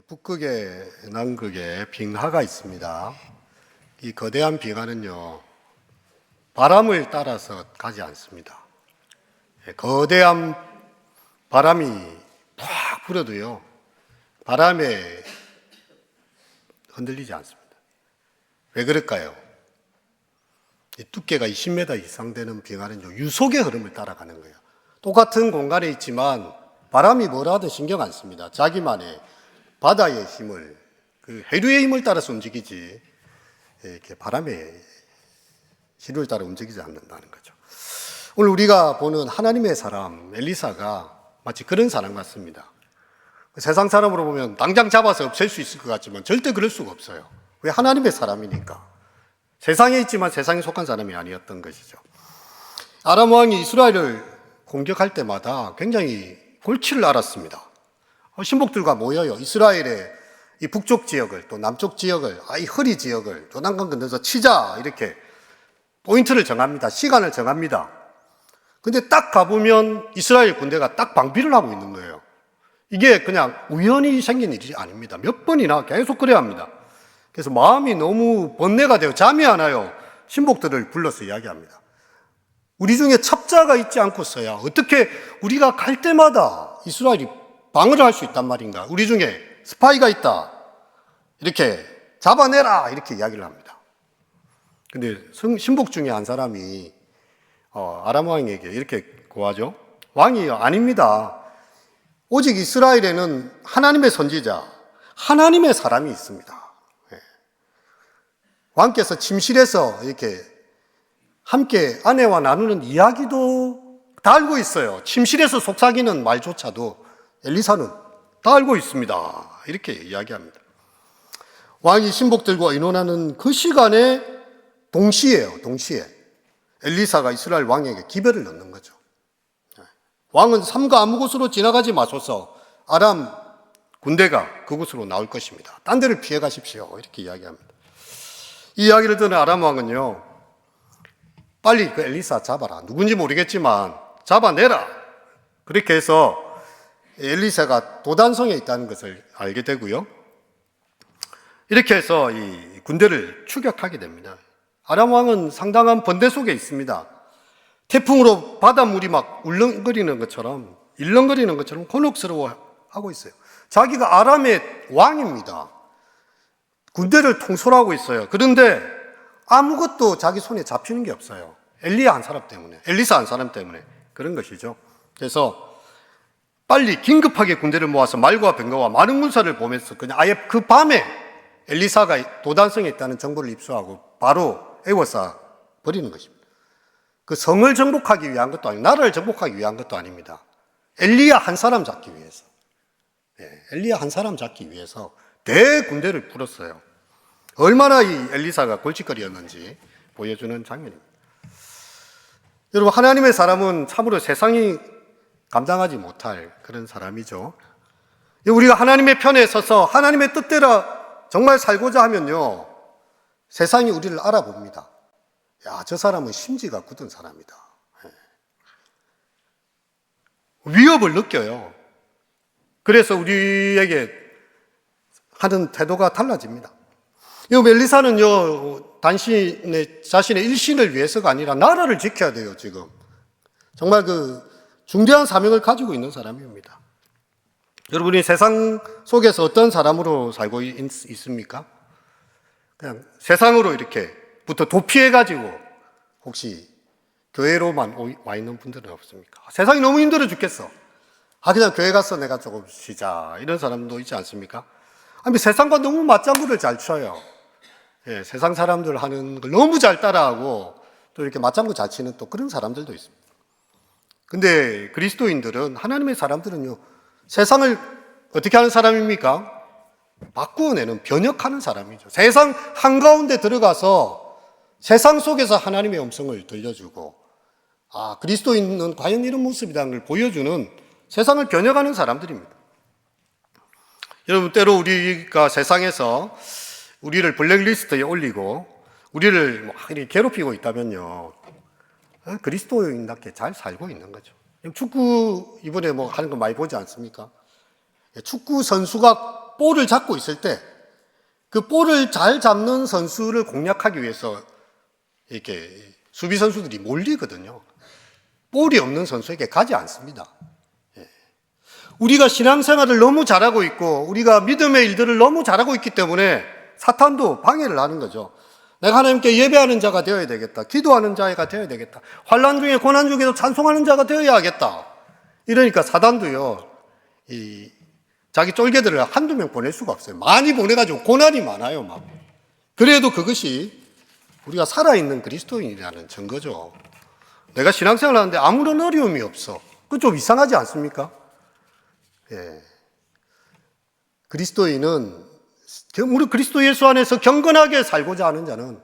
북극의 남극에 빙하가 있습니다. 이 거대한 빙하는요, 바람을 따라서 가지 않습니다. 거대한 바람이 팍 불어도요, 바람에 흔들리지 않습니다. 왜 그럴까요? 이 두께가 20m 이상 되는 빙하는요, 유속의 흐름을 따라가는 거예요. 똑같은 공간에 있지만 바람이 뭐라 하든 신경 안 씁니다. 자기만의 바다의 힘을, 그 해류의 힘을 따라서 움직이지, 이렇게 바람의 힘을 따라 움직이지 않는다는 거죠. 오늘 우리가 보는 하나님의 사람 엘리사가 마치 그런 사람 같습니다. 세상 사람으로 보면 당장 잡아서 없앨 수 있을 것 같지만 절대 그럴 수가 없어요. 왜? 하나님의 사람이니까. 세상에 있지만 세상에 속한 사람이 아니었던 것이죠. 아람 왕이 이스라엘을 공격할 때마다 굉장히 골치를 앓았습니다. 신복들과 모여요. 이스라엘의 이 북쪽 지역을, 또 남쪽 지역을, 이 허리 지역을 요단강 건너서 치자, 이렇게 포인트를 정합니다. 시간을 정합니다. 근데 딱 가보면 이스라엘 군대가 딱 방비를 하고 있는 거예요. 이게 그냥 우연히 생긴 일이 아닙니다. 몇 번이나 계속 그래야 합니다. 그래서 마음이 너무 번뇌가 되어 잠이 안 와요. 신복들을 불러서 이야기합니다. 우리 중에 첩자가 있지 않고서야 어떻게 우리가 갈 때마다 이스라엘이 방어를 할 수 있단 말인가? 우리 중에 스파이가 있다. 이렇게 잡아내라. 이렇게 이야기를 합니다. 근데 신복 중에 한 사람이 아람 왕에게 이렇게 고하죠. 왕이 아닙니다. 오직 이스라엘에는 하나님의 선지자, 하나님의 사람이 있습니다. 왕께서 침실에서 이렇게 함께 아내와 나누는 이야기도 다 알고 있어요. 침실에서 속삭이는 말조차도 엘리사는 다 알고 있습니다. 이렇게 이야기합니다. 왕이 신복들과 의논하는 그 시간에 동시에 엘리사가 이스라엘 왕에게 기별을 넣는 거죠. 왕은 삼가 아무 곳으로 지나가지 마소서. 아람 군대가 그곳으로 나올 것입니다. 딴 데를 피해 가십시오. 이렇게 이야기합니다. 이 이야기를 듣는 아람 왕은요, 빨리 그 엘리사 잡아라. 누군지 모르겠지만 잡아내라. 그렇게 해서 엘리사가 도단성에 있다는 것을 알게 되고요. 이렇게 해서 이 군대를 추격하게 됩니다. 아람 왕은 상당한 번뇌 속에 있습니다. 태풍으로 바닷물이 막 일렁거리는 것처럼 곤혹스러워하고 있어요. 자기가 아람의 왕입니다. 군대를 통솔하고 있어요. 그런데 아무것도 자기 손에 잡히는 게 없어요. 엘리사 한 사람 때문에 그런 것이죠. 그래서 빨리 긴급하게 군대를 모아서 말과 병거와 많은 군사를 보내서 그냥 아예 그 밤에 엘리사가 도단성에 있다는 정보를 입수하고 바로 에워싸 버리는 것입니다. 그 성을 정복하기 위한 것도 아니고 나라를 정복하기 위한 것도 아닙니다. 엘리야 한 사람 잡기 위해서. 엘리야 한 사람 잡기 위해서 대군대를 풀었어요. 얼마나 이 엘리사가 골칫거리였는지 보여주는 장면입니다. 여러분, 하나님의 사람은 참으로 세상이 감당하지 못할 그런 사람이죠. 우리가 하나님의 편에 서서 하나님의 뜻대로 정말 살고자 하면요, 세상이 우리를 알아봅니다. 야, 저 사람은 심지가 굳은 사람이다. 위협을 느껴요. 그래서 우리에게 하는 태도가 달라집니다. 이 엘리사는요, 자신의 일신을 위해서가 아니라 나라를 지켜야 돼요, 지금. 정말 그 중대한 사명을 가지고 있는 사람입니다. 여러분이 세상 속에서 어떤 사람으로 살고 있습니까? 그냥 세상으로 이렇게부터 도피해가지고 혹시 교회로만 와 있는 분들은 없습니까? 세상이 너무 힘들어 죽겠어. 그냥 교회 가서 내가 조금 쉬자. 이런 사람도 있지 않습니까? 아니, 세상과 너무 맞장구를 잘 쳐요. 세상 사람들 하는 걸 너무 잘 따라하고 또 이렇게 맞장구 잘 치는 또 그런 사람들도 있습니다. 근데 그리스도인들은, 하나님의 사람들은요, 세상을 어떻게 하는 사람입니까? 바꾸어내는, 변혁하는 사람이죠. 세상 한가운데 들어가서 세상 속에서 하나님의 음성을 들려주고, 그리스도인은 과연 이런 모습이라는 걸 보여주는, 세상을 변혁하는 사람들입니다. 여러분, 때로 우리가 세상에서 우리를 블랙리스트에 올리고 우리를 이렇게 괴롭히고 있다면요, 그리스도인답게 잘 살고 있는 거죠. 축구 이번에 하는 거 많이 보지 않습니까? 축구 선수가 볼을 잡고 있을 때 그 볼을 잘 잡는 선수를 공략하기 위해서 이렇게 수비 선수들이 몰리거든요. 볼이 없는 선수에게 가지 않습니다. 우리가 신앙생활을 너무 잘하고 있고 우리가 믿음의 일들을 너무 잘하고 있기 때문에 사탄도 방해를 하는 거죠. 내가 하나님께 예배하는 자가 되어야 되겠다. 기도하는 자가 되어야 되겠다. 환난 중에 고난 중에도 찬송하는 자가 되어야 하겠다. 이러니까 사단도요, 자기 쫄개들을 한두 명 보낼 수가 없어요. 많이 보내가지고 고난이 많아요, 막. 그래도 그것이 우리가 살아있는 그리스도인이라는 증거죠. 내가 신앙생활 하는데 아무런 어려움이 없어. 그건 좀 이상하지 않습니까? 예. 그리스도인은, 우리 그리스도 예수 안에서 경건하게 살고자 하는 자는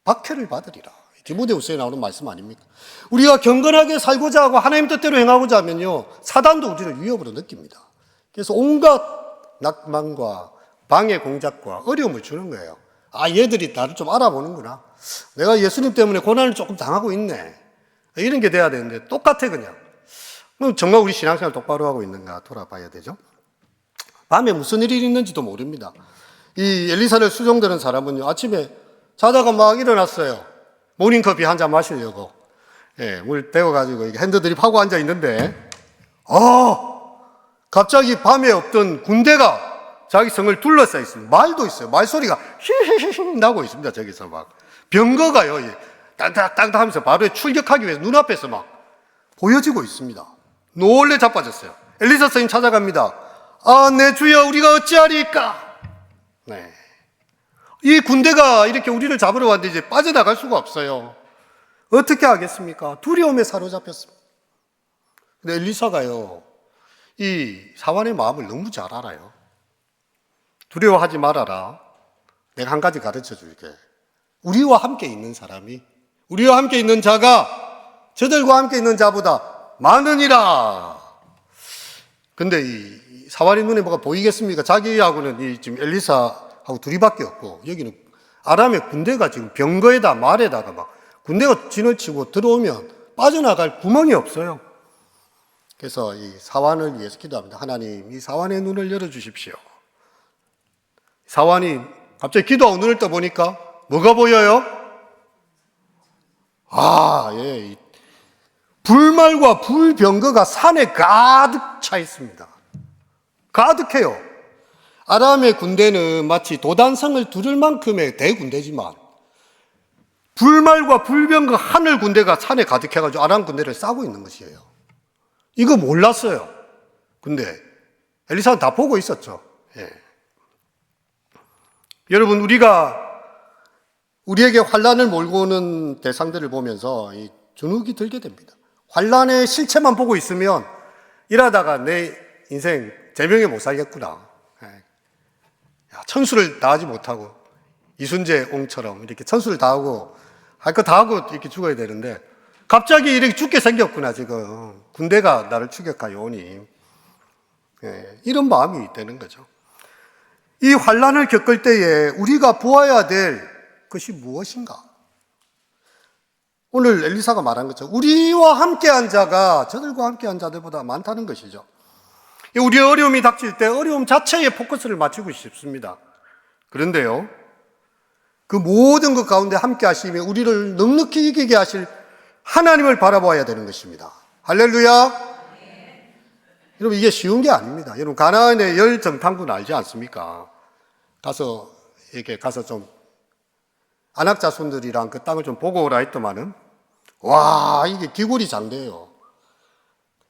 박해를 받으리라. 디모데후서에 나오는 말씀 아닙니까? 우리가 경건하게 살고자 하고 하나님 뜻대로 행하고자 하면요, 사단도 우리를 위협으로 느낍니다. 그래서 온갖 낭만과 방해 공작과 어려움을 주는 거예요. 아, 얘들이 나를 좀 알아보는구나. 내가 예수님 때문에 고난을 조금 당하고 있네. 이런 게 돼야 되는데 똑같아 그냥. 그럼 정말 우리 신앙생활 똑바로 하고 있는가 돌아봐야 되죠. 밤에 무슨 일이 있는지도 모릅니다. 이 엘리사를 수종드는 사람은요, 아침에 자다가 막 일어났어요. 모닝커피 한 잔 마시려고. 예, 물 데워가지고 핸드드립 하고 앉아 있는데, 갑자기 밤에 없던 군대가 자기 성을 둘러싸여 있습니다. 말도 있어요. 말소리가 히히히히 나고 있습니다. 저기서 막. 병거가요, 땅땅땅 하면서 바로에 출격하기 위해서 눈앞에서 막 보여지고 있습니다. 놀래 자빠졌어요. 엘리사 스님 찾아갑니다. 아, 내 주여, 우리가 어찌하리까? 네. 이 군대가 이렇게 우리를 잡으러 왔는데 이제 빠져나갈 수가 없어요. 어떻게 하겠습니까? 두려움에 사로잡혔습니다. 근데 엘리사가요, 이 사환의 마음을 너무 잘 알아요. 두려워하지 말아라. 내가 한 가지 가르쳐 줄게. 우리와 함께 있는 사람이, 우리와 함께 있는 자가 저들과 함께 있는 자보다 많으니라. 근데 이 사환의 눈에 뭐가 보이겠습니까? 자기하고는 지금 엘리사하고 둘이밖에 없고, 여기는 아람의 군대가 지금 병거에다 말에다가 막 군대가 진을 치고 들어오면 빠져나갈 구멍이 없어요. 그래서 이 사환을 위해서 기도합니다. 하나님, 이 사환의 눈을 열어주십시오. 사환이 갑자기 기도하고 눈을 떠보니까 뭐가 보여요? 예. 불말과 불병거가 산에 가득 차 있습니다. 가득해요. 아람의 군대는 마치 도단성을 두를 만큼의 대군대지만 불말과 불병거 하늘 군대가 산에 가득해가지고 아람 군대를 싸고 있는 것이에요. 이거 몰랐어요. 근데 엘리사는 다 보고 있었죠. 예. 여러분, 우리에게 환난을 몰고 오는 대상들을 보면서 이 주눅이 들게 됩니다. 환난의 실체만 보고 있으면 이러다가 내 인생 제명에 못 살겠구나. 천수를 다하지 못하고 이순재 옹처럼 이렇게 천수를 다하고 할 거 다 하고 이렇게 죽어야 되는데 갑자기 이렇게 죽게 생겼구나. 지금 군대가 나를 추격하여 오니, 이런 마음이 되는 거죠. 이 환난을 겪을 때에 우리가 보아야 될 것이 무엇인가? 오늘 엘리사가 말한 것처럼 우리와 함께한 자가 저들과 함께한 자들보다 많다는 것이죠. 우리의 어려움이 닥칠 때 어려움 자체에 포커스를 맞추고 싶습니다. 그런데요, 그 모든 것 가운데 함께 하시며 우리를 넉넉히 이기게 하실 하나님을 바라봐야 되는 것입니다. 할렐루야. 여러분, 이게 쉬운 게 아닙니다. 여러분, 가나안의 열 정탐꾼 알지 않습니까? 가서 좀 아낙 자손들이랑 그 땅을 좀 보고 오라 했더만은, 와, 이게 기골이 장대예요.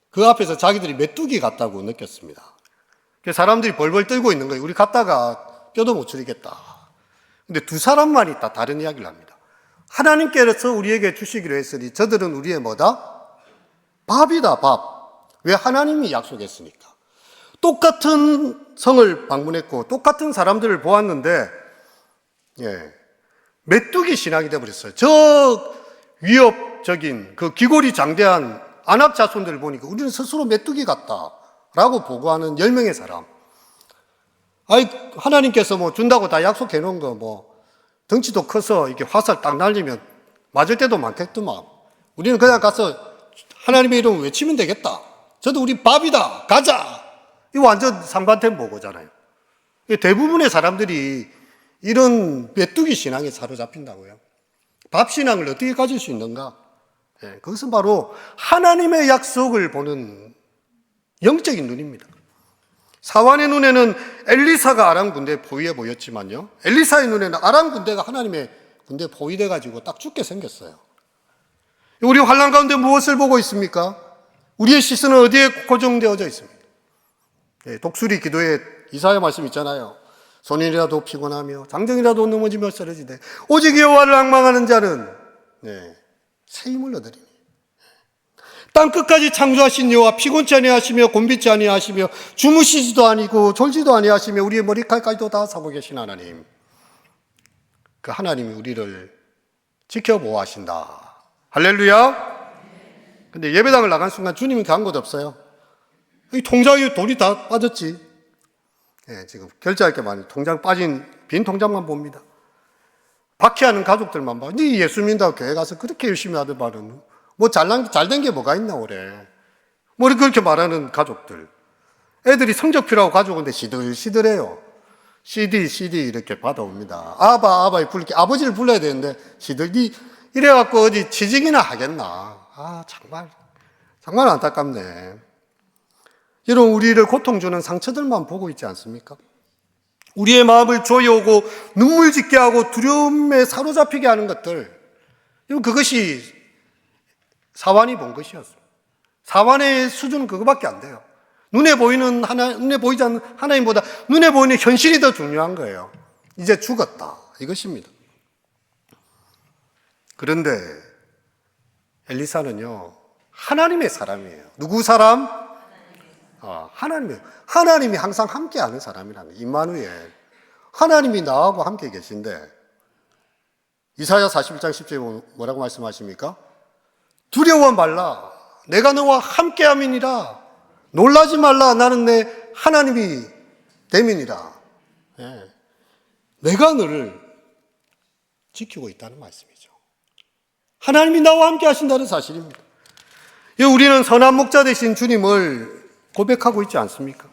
그 앞에서 자기들이 메뚜기 같다고 느꼈습니다. 그래서 사람들이 벌벌 떨고 있는 거예요. 우리 갔다가 뼈도 못 추리겠다. 근데 두 사람만 있다 다른 이야기를 합니다. 하나님께서 우리에게 주시기로 했으니 저들은 우리의 뭐다? 밥이다, 밥. 왜? 하나님이 약속했으니까. 똑같은 성을 방문했고 똑같은 사람들을 보았는데, 메뚜기 신앙이 되어버렸어요. 저 위협적인 그 기골이 장대한 아낙 자손들을 보니까 우리는 스스로 메뚜기 같다라고 보고하는 10명의 사람. 하나님께서 뭐 준다고 다 약속해 놓은 거 덩치도 커서 이렇게 화살 딱 날리면 맞을 때도 많겠더만. 우리는 그냥 가서 하나님의 이름을 외치면 되겠다. 저도 우리 밥이다. 가자. 이거 완전 상반된 보고잖아요. 대부분의 사람들이 이런 메뚜기 신앙에 사로잡힌다고요. 밥 신앙을 어떻게 가질 수 있는가? 그것은 바로 하나님의 약속을 보는 영적인 눈입니다. 사완의 눈에는 엘리사가 아람 군대에 포위해 보였지만요, 엘리사의 눈에는 아람 군대가 하나님의 군대에 포위돼 가지고 딱 죽게 생겼어요. 우리 환난 가운데 무엇을 보고 있습니까? 우리의 시선은 어디에 고정되어져 있습니까? 독수리 기도에 이사야 말씀 있잖아요. 손이라도 피곤하며 장정이라도 넘어지며 쓰러지되 오직 여호와를 앙망하는 자는 새 힘을 얻으리니. 땅 끝까지 창조하신 여호와, 피곤치 아니하시며 곤비치 아니하시며 주무시지도 아니고 졸지도 아니하시며 우리의 머리칼까지도 다 사고 계신 하나님, 그 하나님이 우리를 지켜보호하신다. 할렐루야. 근데 예배당을 나간 순간 주님이 간 곳 없어요. 이 통장에 돈이 다 빠졌지. 지금 결제할 게 많이, 통장 빠진 빈 통장만 봅니다. 박해하는 가족들만 봐. 네 예수 믿는다고 교회 가서 그렇게 열심히 하던 말은 뭐 잘된 게 뭐가 있나 오래. 뭐 그렇게 말하는 가족들. 애들이 성적표라고 가져오는데 시들시들해요. CD 이렇게 받아옵니다. 아바 아버지를 불러야 되는데 시들이 이래갖고 어디 취직이나 하겠나. 정말 안타깝네. 여러분, 우리를 고통 주는 상처들만 보고 있지 않습니까? 우리의 마음을 조여오고 눈물 짓게 하고 두려움에 사로잡히게 하는 것들, 그것이 사완이 본 것이었습니다. 사완의 수준은 그거밖에 안 돼요. 눈에 보이지 않는 하나님보다 눈에 보이는 현실이 더 중요한 거예요. 이제 죽었다, 이것입니다. 그런데 엘리사는요, 하나님의 사람이에요. 누구 사람? 하나님이 항상 함께하는 사람이라는 거예요. 임마누엘. 하나님이 나하고 함께 계신데, 이사야 41장 10절에 뭐라고 말씀하십니까? 두려워 말라. 내가 너와 함께함이니라. 놀라지 말라. 나는 내 하나님이 됨이니라. 내가 너를 지키고 있다는 말씀이죠. 하나님이 나와 함께 하신다는 사실입니다. 우리는 선한 목자 되신 주님을 고백하고 있지 않습니까?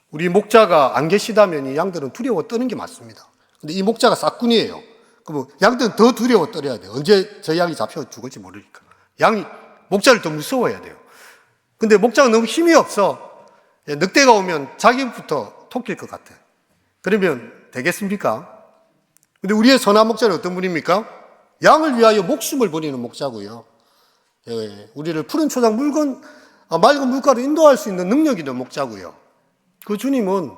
우리 목자가 안 계시다면 이 양들은 두려워 떠는 게 맞습니다. 근데 이 목자가 싹군이에요. 그럼 양들은 더 두려워 떨어야 돼요. 언제 저 양이 잡혀 죽을지 모르니까. 양이 목자를 더 무서워해야 돼요. 근데 목자가 너무 힘이 없어. 늑대가 오면 자기부터 토낄 것 같아. 그러면 되겠습니까? 근데 우리의 선한 목자는 어떤 분입니까? 양을 위하여 목숨을 버리는 목자고요. 우리를 푸른 초장 맑은 물가로 인도할 수 있는 능력이 있는 목자고요. 그 주님은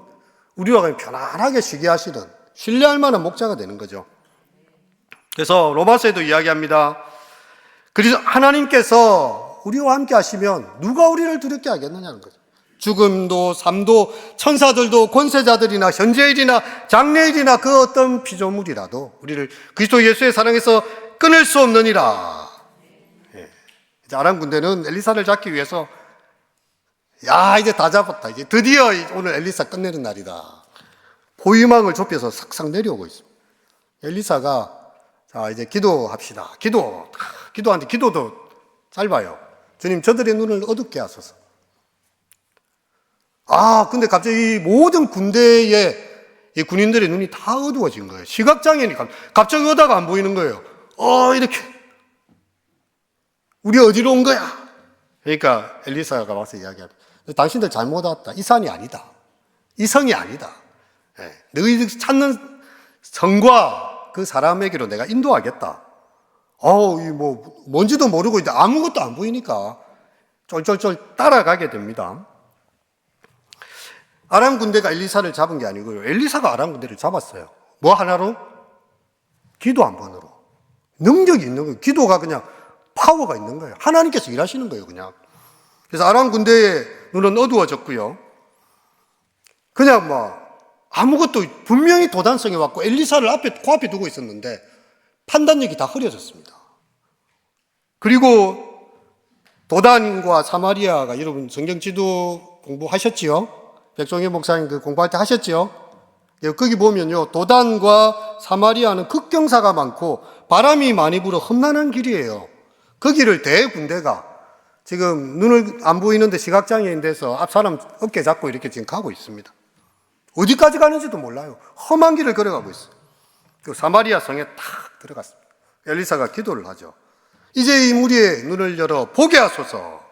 우리와 편안하게 쉬게 하시는 신뢰할 만한 목자가 되는 거죠. 그래서 로마서에도 이야기합니다. 그래서 하나님께서 우리와 함께 하시면 누가 우리를 두렵게 하겠느냐는 거죠. 죽음도 삶도 천사들도 권세자들이나 현재일이나 장래일이나 그 어떤 피조물이라도 우리를 그리스도 예수의 사랑에서 끊을 수 없느니라. 이제 아람 군대는 엘리사를 잡기 위해서 이제 다 잡았다. 이제 드디어 오늘 엘리사 끝내는 날이다. 포위망을 좁혀서 싹싹 내려오고 있습니다. 엘리사가 이제 기도합시다. 기도하는데 기도도 짧아요. 주님, 저들의 눈을 어둡게 하소서. 근데 갑자기 이 모든 군대의 이 군인들의 눈이 다 어두워진 거예요. 시각장애니까 갑자기 오다가 안 보이는 거예요. 이렇게. 우리 어디로 온 거야? 그러니까 엘리사가 와서 이야기합니다. 당신들 잘못 왔다. 이 산이 아니다. 이 성이 아니다. 너희들 찾는 성과 그 사람에게로 내가 인도하겠다. 뭔지도 모르고 이제 아무것도 안 보이니까 쫄쫄쫄 따라가게 됩니다. 아람 군대가 엘리사를 잡은 게 아니고요. 엘리사가 아람 군대를 잡았어요. 뭐 하나로? 기도 한 번으로. 능력이 있는 거예요. 기도가 그냥 파워가 있는 거예요. 하나님께서 일하시는 거예요, 그냥. 그래서 아람 군대의 눈은 어두워졌고요. 그냥 아무것도 분명히 도단성이 왔고 엘리사를 코앞에 두고 있었는데 판단력이 다 흐려졌습니다. 그리고 도단과 사마리아가, 여러분 성경 지도 공부하셨지요? 백종현 목사님 공부할 때 하셨지요? 거기 보면요, 도단과 사마리아는 급경사가 많고 바람이 많이 불어 험난한 길이에요. 그 길을 대군대가 지금 눈을 안 보이는데 시각장애인 돼서 앞 사람 어깨 잡고 이렇게 지금 가고 있습니다. 어디까지 가는지도 몰라요. 험한 길을 걸어가고 있어요. 그 사마리아 성에 탁 들어갔습니다. 엘리사가 기도를 하죠. 이제 이 무리의 눈을 열어 보게 하소서.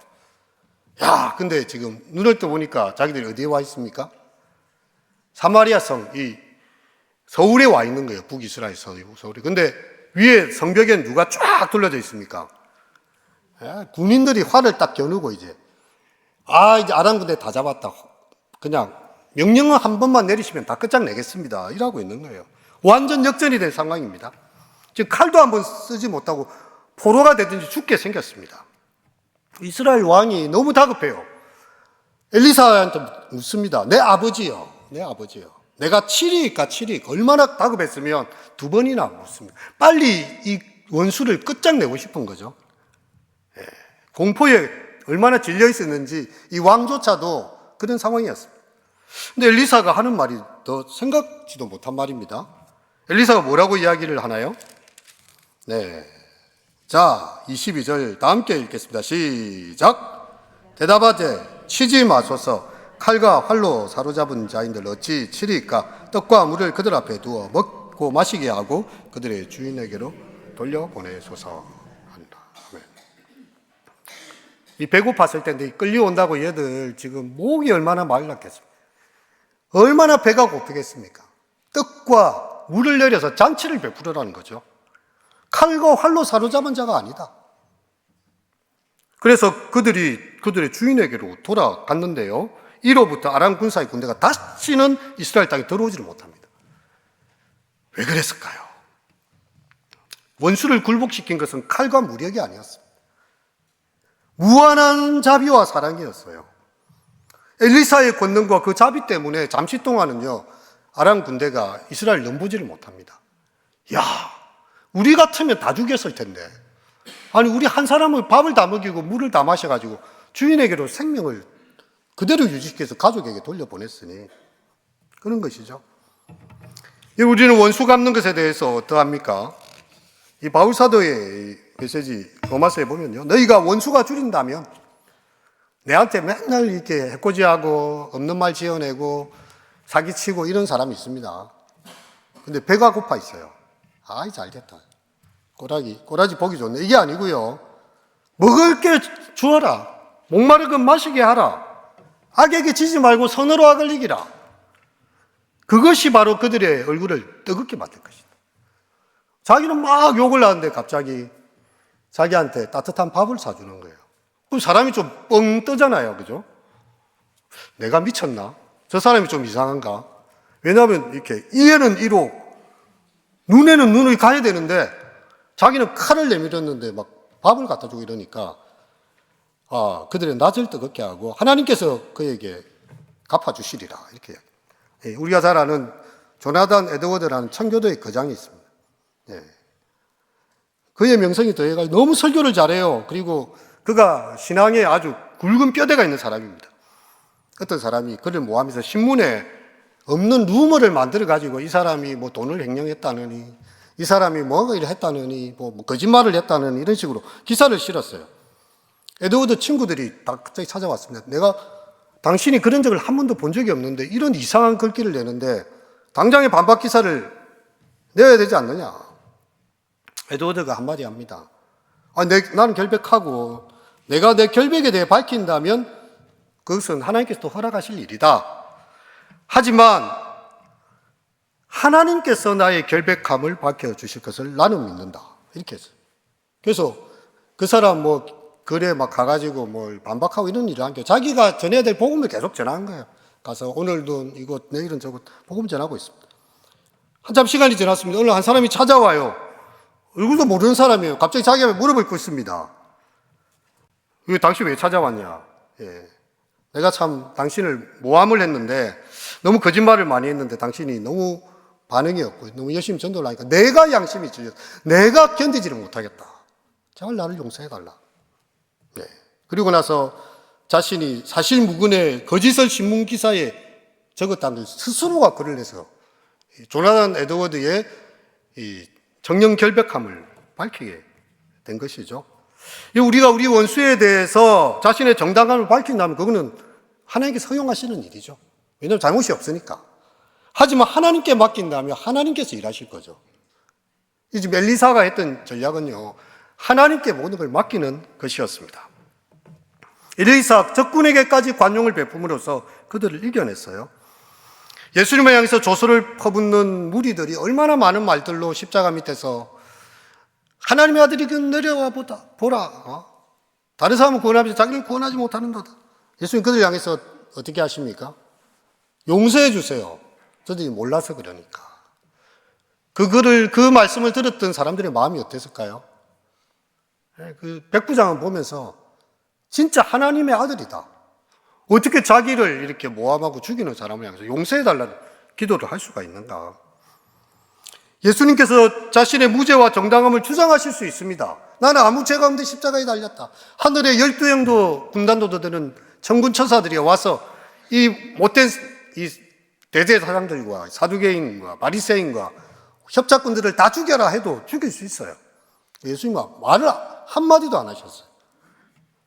야, 근데 지금 눈을 떠보니까 자기들이 어디에 와 있습니까? 사마리아 성, 이 서울에 와 있는 거예요. 북이스라엘 서울에. 근데 위에 성벽엔 누가 쫙 둘러져 있습니까? 야, 군인들이 활을 딱 겨누고 이제 이제 아람 군대 다 잡았다. 그냥 명령을 한 번만 내리시면 다 끝장내겠습니다. 이러고 있는 거예요. 완전 역전이 된 상황입니다. 지금 칼도 한번 쓰지 못하고 포로가 되든지 죽게 생겼습니다. 이스라엘 왕이 너무 다급해요. 엘리사한테 묻습니다. 내 아버지요. 내가 7위일까 7위 얼마나 다급했으면 2번이나 묻습니다. 빨리 이 원수를 끝장내고 싶은 거죠. 공포에 얼마나 질려 있었는지 이 왕조차도 그런 상황이었습니다. 근데 엘리사가 하는 말이 더 생각지도 못한 말입니다. 엘리사가 뭐라고 이야기를 하나요? 네. 자, 22절 다 함께 읽겠습니다. 시작. 대답하되 치지 마소서. 칼과 활로 사로잡은 자인들 어찌 치리까? 떡과 물을 그들 앞에 두어 먹고 마시게 하고 그들의 주인에게로 돌려보내소서 한다. 아멘. 이 배고팠을 때인데 끌려온다고 얘들 지금 목이 얼마나 말랐겠습니까? 얼마나 배가 고프겠습니까? 떡과 물을 내려서 잔치를 베풀으라는 거죠. 칼과 활로 사로잡은 자가 아니다. 그래서 그들의 주인에게로 돌아갔는데요. 이로부터 아람 군사의 군대가 다시는 이스라엘 땅에 들어오지를 못합니다. 왜 그랬을까요? 원수를 굴복시킨 것은 칼과 무력이 아니었습니다. 무한한 자비와 사랑이었어요. 엘리사의 권능과 그 자비 때문에 잠시 동안은요, 아람 군대가 이스라엘 넘보지를 못합니다. 야, 우리 같으면 다 죽였을 텐데. 아니, 우리 한 사람을 밥을 다 먹이고 물을 다 마셔가지고 주인에게로 생명을 그대로 유지시켜서 가족에게 돌려보냈으니 그런 것이죠. 우리는 원수 갚는 것에 대해서 어떠합니까? 이 바울 사도의 메시지 로마서에 보면요, 너희가 원수가 줄인다면 내한테 맨날 이렇게 해코지하고 없는 말 지어내고 사기치고 이런 사람이 있습니다. 근데 배가 고파 있어요. 아이, 잘됐다. 꼬라지 보기 좋네. 이게 아니고요. 먹을 게 주어라. 목마른 것 마시게 하라. 악에게 지지 말고 선으로 악을 이기라. 그것이 바로 그들의 얼굴을 뜨겁게 만든 것이다. 자기는 막 욕을 하는데 갑자기 자기한테 따뜻한 밥을 사주는 거예요. 그럼 사람이 좀 뻥 뜨잖아요. 그죠? 내가 미쳤나? 저 사람이 좀 이상한가? 왜냐하면 이렇게 이에는 이로 눈에는 눈을 가야 되는데 자기는 칼을 내밀었는데 막 밥을 갖다 주고 이러니까 그들의 낯을 뜨겁게 하고 하나님께서 그에게 갚아주시리라. 이렇게. 우리가 잘 아는 조나단 에드워드라는 청교도의 거장이 있습니다. 그의 명성이 더해가지고 너무 설교를 잘해요. 그리고 그가 신앙에 아주 굵은 뼈대가 있는 사람입니다. 어떤 사람이 그를 모함해서 신문에 없는 루머를 만들어가지고 이 사람이 뭐 돈을 횡령했다느니, 이 사람이 뭔가 일을 했다느니, 뭐 거짓말을 했다느니 이런 식으로 기사를 실었어요. 에드워드 친구들이 다 갑자기 찾아왔습니다. 내가 당신이 그런 적을 한 번도 본 적이 없는데 이런 이상한 글귀를 내는데 당장에 반박 기사를 내야 되지 않느냐. 에드워드가 한마디 합니다. 나는 결백하고 내가 내 결백에 대해 밝힌다면 그것은 하나님께서 또 허락하실 일이다. 하지만 하나님께서 나의 결백함을 밝혀주실 것을 나는 믿는다. 이렇게 했어요. 그래서 그 사람 글에 막 가가지고 뭘 반박하고 이런 일을 한 게 자기가 전해야 될 복음을 계속 전하는 거예요. 가서 오늘도 이것, 내일은 저것 복음 전하고 있습니다. 한참 시간이 지났습니다. 오늘 한 사람이 찾아와요. 얼굴도 모르는 사람이에요. 갑자기 자기가 무릎을 꿇습니다. 당신 왜 찾아왔냐? 내가 참 당신을 모함을 했는데 너무 거짓말을 많이 했는데 당신이 너무 반응이 없고 너무 열심히 전도를 하니까 내가 양심이 찔려서 내가 견디지를 못하겠다. 제발 나를 용서해달라. 그리고 나서 자신이 사실무근의 거짓을 신문 기사에 적었다는 걸 스스로가 글을 내서 조나단 에드워드의 이 정령 결백함을 밝히게 된 것이죠. 우리가 우리 원수에 대해서 자신의 정당함을 밝힌다면 그거는 하나님께서 허용하시는 일이죠. 왜냐하면 잘못이 없으니까. 하지만 하나님께 맡긴다면 하나님께서 일하실 거죠. 이 지금 엘리사가 했던 전략은요, 하나님께 모든 걸 맡기는 것이었습니다. 엘리사 적군에게까지 관용을 베품으로써 그들을 이겨냈어요. 예수님을 향해서 조소를 퍼붓는 무리들이 얼마나 많은 말들로 십자가 밑에서 하나님의 아들이 내려와 보라. 다른 사람은 구원하면서 자기를 구원하지 못하는도다. 예수님 그들을 향해서 어떻게 하십니까? 용서해 주세요. 저들이 몰라서 그러니까. 그 말씀을 들었던 사람들의 마음이 어땠을까요? 그 백부장은 보면서 진짜 하나님의 아들이다. 어떻게 자기를 이렇게 모함하고 죽이는 사람을 향해서 용서해달라는 기도를 할 수가 있는가? 예수님께서 자신의 무죄와 정당함을 주장하실 수 있습니다. 나는 아무 죄가 없는데 십자가에 달렸다. 하늘의 12형도 군단도도 되는 천군 천사들이 와서 이 못된 이 대제사장들과 사두개인과 바리새인과 협작꾼들을 다 죽여라 해도 죽일 수 있어요. 예수님은 말을 한마디도 안 하셨어요.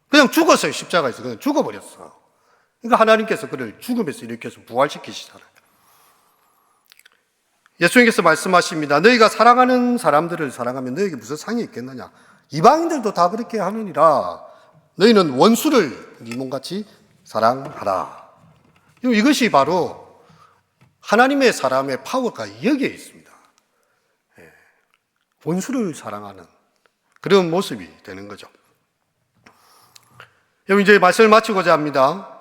그냥 죽었어요. 십자가에서 그냥 죽어버렸어요. 그러니까 하나님께서 그를 죽음에서 일으켜서 부활시키시잖아요. 예수님께서 말씀하십니다. 너희가 사랑하는 사람들을 사랑하면 너희에게 무슨 상이 있겠느냐. 이방인들도 다 그렇게 하느니라. 너희는 원수를 네 몸같이 사랑하라. 이것이 바로 하나님의 사람의 파워가 여기에 있습니다. 원수를 사랑하는 그런 모습이 되는 거죠. 여러분, 이제 말씀을 마치고자 합니다.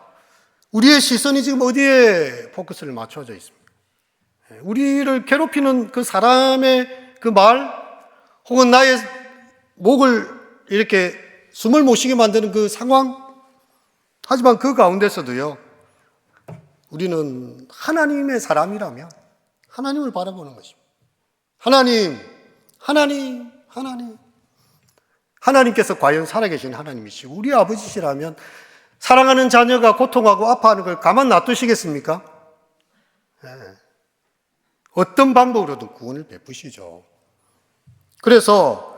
우리의 시선이 지금 어디에 포커스를 맞춰져 있습니까? 우리를 괴롭히는 그 사람의 그 말, 혹은 나의 목을 이렇게 숨을 못 쉬게 만드는 그 상황, 하지만 그 가운데서도요, 우리는 하나님의 사람이라면 하나님을 바라보는 것입니다. 하나님께서 과연 살아계신 하나님이시고 우리 아버지시라면 사랑하는 자녀가 고통하고 아파하는 걸 가만 놔두시겠습니까? 네. 어떤 방법으로든 구원을 베푸시죠. 그래서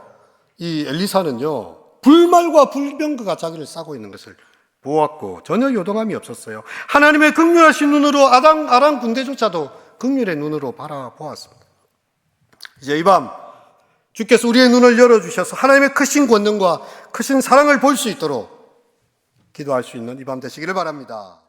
이 엘리사는요, 불말과 불병거가 자기를 싸고 있는 것을 보았고 전혀 요동함이 없었어요. 하나님의 긍휼하신 눈으로 아람 군대조차도 긍휼의 눈으로 바라보았습니다. 이제 이 밤 주께서 우리의 눈을 열어주셔서 하나님의 크신 권능과 크신 사랑을 볼 수 있도록 기도할 수 있는 이 밤 되시기를 바랍니다.